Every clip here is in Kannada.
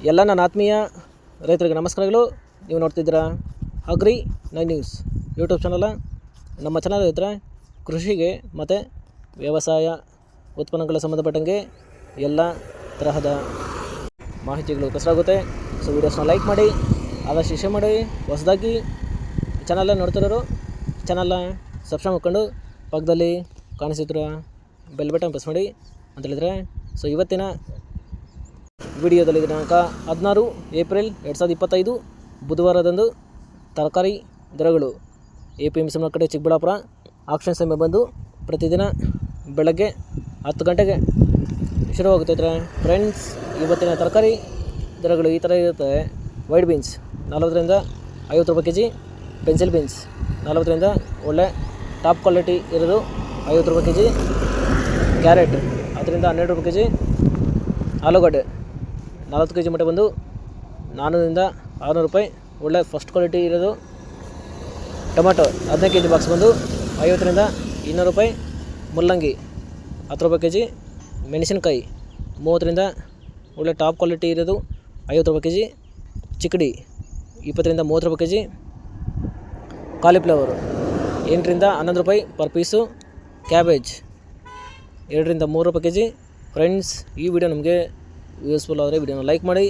ಎಲ್ಲ ನನ್ನ ಆತ್ಮೀಯ ರೈತರಿಗೆ ನಮಸ್ಕಾರಗಳು. ನೀವು ನೋಡ್ತಿದ್ದೀರಾ ಅಗ್ರಿ 9 ನ್ಯೂಸ್ ಯೂಟ್ಯೂಬ್ ಚಾನಲ. ನಮ್ಮ ಚಾನಲ್ ಇದ್ದರೆ ಕೃಷಿಗೆ ಮತ್ತು ವ್ಯವಸಾಯ ಉತ್ಪನ್ನಗಳ ಸಂಬಂಧಪಟ್ಟಂಗೆ ಎಲ್ಲ ತರಹದ ಮಾಹಿತಿಗಳು ಪ್ರಸಾರವಾಗುತ್ತೆ. ಸೊ ವೀಡಿಯೋಸ್ನ ಲೈಕ್ ಮಾಡಿ, ಆದಷ್ಟು ಶೇರ್ ಮಾಡಿ. ಹೊಸದಾಗಿ ಚಾನಲ್ನ ನೋಡ್ತಿರೋರು ಚಾನಲ್ನ ಸಬ್ಸ್ಕ್ರೈಬ್ ಮಾಡ್ಕೊಂಡು ಪಕ್ಕದಲ್ಲಿ ಕಾಣಿಸುತ್ತಿರುವ ಬೆಲ್ ಬಟನ್ ಪ್ರೆಸ್ ಮಾಡಿ ಅಂತ ಹೇಳಿದರೆ, ಸೊ ಇವತ್ತಿನ ವಿಡಿಯೋದಲ್ಲಿ ದಿನಾಂಕ 16 ಏಪ್ರಿಲ್ 2025 ಬುಧವಾರದಂದು ತರಕಾರಿ ದರಗಳು APMC ಮಾರುಕಟ್ಟೆ ಚಿಕ್ಕಬಳ್ಳಾಪುರ ಆಕ್ಷನ್ ಸಮಯ ಬಂದು ಪ್ರತಿದಿನ ಬೆಳಗ್ಗೆ 10 ಗಂಟೆಗೆ ಶುರುವಾಗುತ್ತದೆ. ಫ್ರೆಂಡ್ಸ್, ಇವತ್ತಿನ ತರಕಾರಿ ದರಗಳು ಈ ಥರ ಇರುತ್ತೆ. ವೈಟ್ ಬೀನ್ಸ್ 40ರಿಂದ 50 ರೂಪಾಯಿ ಕೆಜಿ, ಪೆನ್ಸಿಲ್ ಬೀನ್ಸ್ 40ರಿಂದ ಒಳ್ಳೆ ಟಾಪ್ ಕ್ವಾಲಿಟಿ ಇರೋದು 50 ರೂಪಾಯಿ ಕೆಜಿ, ಕ್ಯಾರೆಟ್ 10ರಿಂದ 12 ರೂಪಾಯಿ ಕೆಜಿ, ಆಲೂಗಡ್ಡೆ 40 ಕೆಜಿ ಮಟ್ಟ ಬಂದು 400ರಿಂದ 600 ರೂಪಾಯಿ ಒಳ್ಳೆ ಫಸ್ಟ್ ಕ್ವಾಲಿಟಿ ಇರೋದು. ಟೊಮೆಟೊ 15 ಕೆಜಿ ಬಾಕ್ಸ್ ಬಂದು 50ರಿಂದ 200 ರೂಪಾಯಿ, ಮುಲ್ಲಂಗಿ 10 ರೂಪಾಯಿ ಕೆಜಿ, ಮೆಣಸಿನಕಾಯಿ 30ರಿಂದ ಒಳ್ಳೆ ಟಾಪ್ ಕ್ವಾಲಿಟಿ ಇರೋದು 50 ರೂಪಾಯಿ ಕೆಜಿ, ಚಿಕ್ಕಡಿ 20ರಿಂದ 30 ರೂಪಾಯಿ ಕೆಜಿ, ಕಾಲಿಫ್ಲವರು 8ರಿಂದ 11 ರೂಪಾಯಿ ಪರ್ ಪೀಸು, ಕ್ಯಾಬೇಜ್ 2ರಿಂದ 3 ರೂಪಾಯಿ ಕೆಜಿ. ಫ್ರೆಂಡ್ಸ್, ಈ ವಿಡಿಯೋ ನಮಗೆ ಯೂಸ್ಫುಲ್ ಆದರೆ ವಿಡಿಯೋನ ಲೈಕ್ ಮಾಡಿ,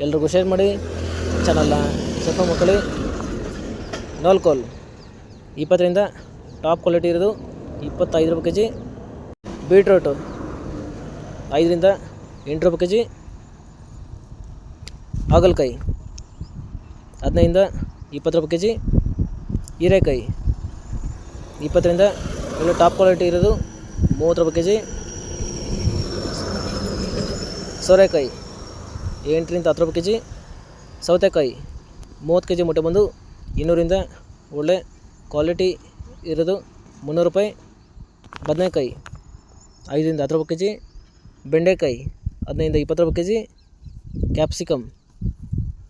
ಎಲ್ರಿಗೂ ಶೇರ್ ಮಾಡಿ, ಚಾನಲ್ನ ಸಬ್ಸ್ಕ್ರೈಬ್ ಮಾಡ್ಕೊಳ್ಳಿ. ನೋಲ್ಕೋಲ್ 20ರಿಂದ ಟಾಪ್ ಕ್ವಾಲಿಟಿ ಇರೋದು 25 ರೂಪಾಯಿ ಕೆಜಿ, ಬೀಟ್ರೋಟು 5ರಿಂದ 8 ರೂಪಾಯಿ ಕೆಜಿ, ಹಾಗಲಕಾಯಿ 15ರಿಂದ 20 ರೂಪಾಯಿ ಕೆಜಿ, ಹೀರೆಕಾಯಿ 20ರಿಂದ ಒಳ್ಳೆ ಟಾಪ್ ಕ್ವಾಲಿಟಿ ಇರೋದು 30 ರೂಪಾಯಿ ಕೆಜಿ, ಸೋರೆಕಾಯಿ 8ರಿಂದ 10 ರೂಪಾಯಿ ಕೆಜಿ, ಸೌತೆಕಾಯಿ 30 ಕೆಜಿ ಮೂಟೆ ಬಂದು 200ರಿಂದ ಒಳ್ಳೆ ಕ್ವಾಲಿಟಿ ಇರೋದು 300 ರೂಪಾಯಿ, ಬದನೆಕಾಯಿ 5ರಿಂದ 10 ರೂಪಾಯಿ ಕೆಜಿ, ಬೆಂಡೆಕಾಯಿ 15ರಿಂದ 20 ರೂಪಾಯಿ ಕೆಜಿ, ಕ್ಯಾಪ್ಸಿಕಮ್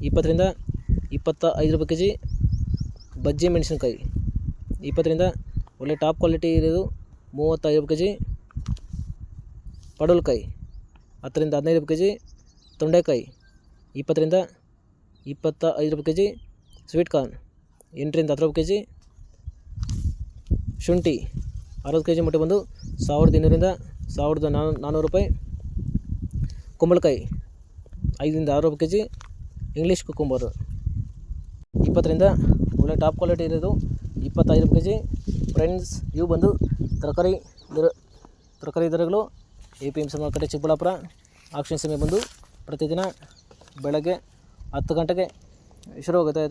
20ರಿಂದ 25 ರೂಪಾಯಿ ಕೆಜಿ, ಬಜ್ಜಿ ಮೆಣಸಿನ್ಕಾಯಿ 20ರಿಂದ ಒಳ್ಳೆ ಟಾಪ್ ಕ್ವಾಲಿಟಿ ಇರೋದು 35 ರೂಪಾಯಿ ಕೆಜಿ, ಪಡವಲಕಾಯಿ 10ರಿಂದ 15 ರೂಪಾಯಿ ಕೆಜಿ, ತೊಂಡೆಕಾಯಿ 20ರಿಂದ 25 ರೂಪಾಯಿ ಕೆಜಿ, ಸ್ವೀಟ್ ಕಾರ್ನ್ 8ರಿಂದ 10 ರೂಪಾಯಿ ಕೆಜಿ, ಶುಂಠಿ 60 ಕೆಜಿ ಮೂಟೆ ಬಂದು 1200ರಿಂದ 1400 ರೂಪಾಯಿ, ಕುಂಬಳಕಾಯಿ 5ರಿಂದ 6 ರೂಪಾಯಿ ಕೆಜಿ, ಇಂಗ್ಲೀಷ್ ಕುಕುಂಬರು 20ರಿಂದ ಒಳ್ಳೆ ಟಾಪ್ ಕ್ವಾಲಿಟಿ ಇರೋದು 25 ರೂಪಾಯಿ ಕೆಜಿ. ಫ್ರೆಂಡ್ಸ್, ಇವು ಬಂದು ತರಕಾರಿ ದರಗಳು APMC ಮಾರುಕಟ್ಟೆ ಚಿಕ್ಕಬಳ್ಳಾಪುರ ಆಕ್ಷನ್ ಸಮಯ ಬಂದು ಪ್ರತಿದಿನ ಬೆಳಗ್ಗೆ 10 ಗಂಟೆಗೆ ಶುರುವಾಗುತ್ತೆ.